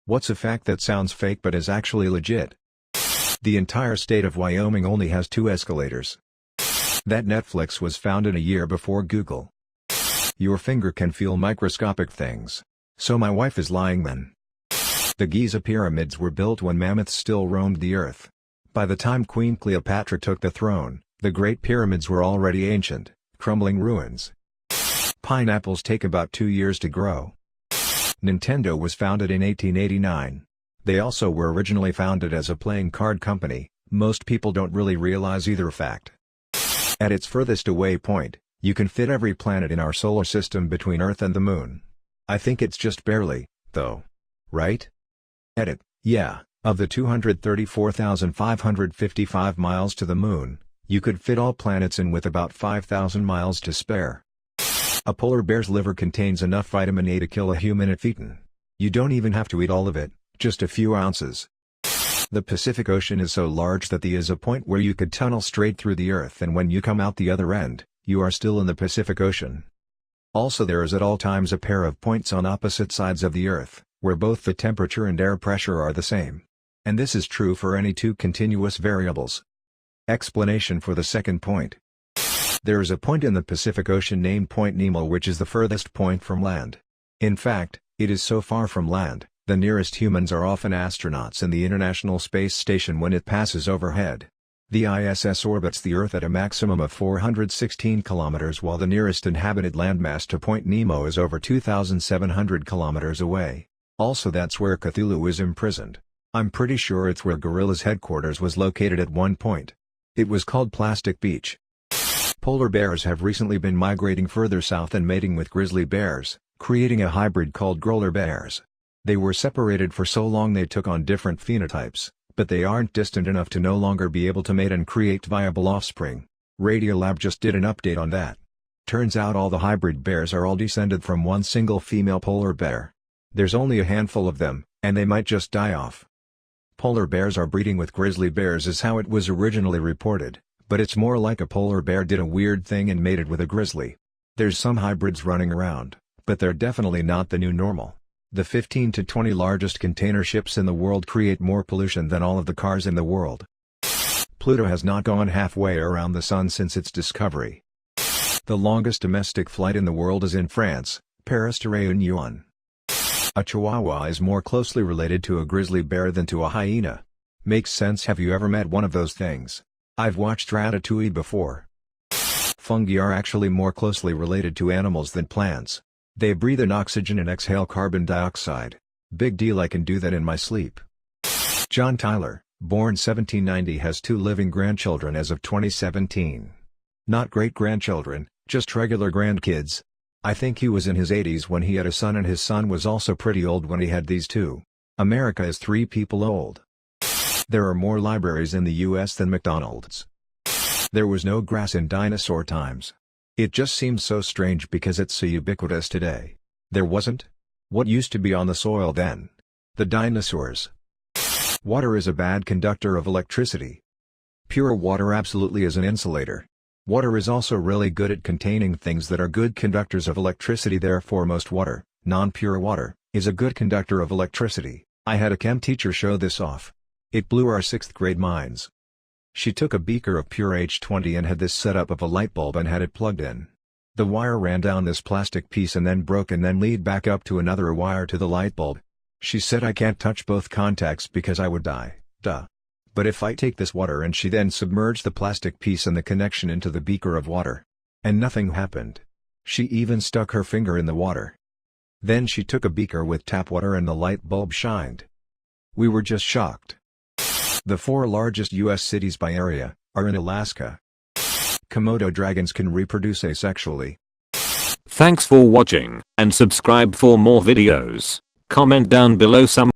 What's a fact that sounds fake but is actually legit? The entire state of Wyoming only has 2 escalators. That Netflix was founded a year before Google. Your finger can feel microscopic things. So my wife is lying then. The Giza pyramids were built when mammoths still roamed the earth. By the time Queen Cleopatra took the throne, the Great Pyramids were already ancient, crumbling ruins. Pineapples take about 2 years to grow. Nintendo was founded in 1889. They also were originally founded as a playing card company. Most people don't really realize either fact. At its furthest away point, you can fit every planet in our solar system between Earth and the Moon. I think it's just barely, though. Right? Edit. Yeah, of the 234,555 miles to the Moon, you could fit all planets in with about 5,000 miles to spare. A polar bear's liver contains enough vitamin A to kill a human if eaten. You don't even have to eat all of it, just a few ounces. The Pacific Ocean is so large that there is a point where you could tunnel straight through the Earth, and when you come out the other end, you are still in the Pacific Ocean. Also, there is at all times a pair of points on opposite sides of the Earth, where both the temperature and air pressure are the same. And this is true for any 2 continuous variables. Explanation for the second point. There is a point in the Pacific Ocean named Point Nemo, which is the furthest point from land. In fact, it is so far from land, the nearest humans are often astronauts in the International Space Station when it passes overhead. The ISS orbits the Earth at a maximum of 416 kilometers, while the nearest inhabited landmass to Point Nemo is over 2,700 kilometers away. Also, that's where Cthulhu is imprisoned. I'm pretty sure it's where Gorilla's headquarters was located at one point. It was called Plastic Beach. Polar bears have recently been migrating further south and mating with grizzly bears, creating a hybrid called growler bears. They were separated for so long they took on different phenotypes, but they aren't distant enough to no longer be able to mate and create viable offspring. Radiolab just did an update on that. Turns out all the hybrid bears are all descended from one single female polar bear. There's only a handful of them, and they might just die off. Polar bears are breeding with grizzly bears is how it was originally reported, but it's more like a polar bear did a weird thing and mated with a grizzly. There's some hybrids running around, but they're definitely not the new normal. The 15 to 20 largest container ships in the world create more pollution than all of the cars in the world. Pluto has not gone halfway around the sun since its discovery. The longest domestic flight in the world is in France, Paris to Réunion. A Chihuahua is more closely related to a grizzly bear than to a hyena. Makes sense. Have you ever met one of those things? I've watched Ratatouille before. Fungi are actually more closely related to animals than plants. They breathe in oxygen and exhale carbon dioxide. Big deal, I can do that in my sleep. John Tyler, born 1790, has 2 living grandchildren as of 2017. Not great-grandchildren, just regular grandkids. I think he was in his 80s when he had a son, and his son was also pretty old when he had these 2. America is 3 people old. There are more libraries in the US than McDonald's. There was no grass in dinosaur times. It just seems so strange because it's so ubiquitous today. There wasn't? What used to be on the soil then? The dinosaurs. Water is a bad conductor of electricity. Pure water absolutely is an insulator. Water is also really good at containing things that are good conductors of electricity, therefore most water, non-pure water, is a good conductor of electricity. I had a chem teacher show this off. It blew our 6th grade minds. She took a beaker of pure H20 and had this setup of a light bulb and had it plugged in. The wire ran down this plastic piece and then broke and then lead back up to another wire to the light bulb. She said, I can't touch both contacts because I would die, duh. But if I take this water, and she then submerged the plastic piece and the connection into the beaker of water. And nothing happened. She even stuck her finger in the water. Then she took a beaker with tap water and the light bulb shined. We were just shocked. The 4 largest U.S. cities by area are in Alaska. Komodo dragons can reproduce asexually. Thanks for watching, and subscribe for more videos. Comment down below some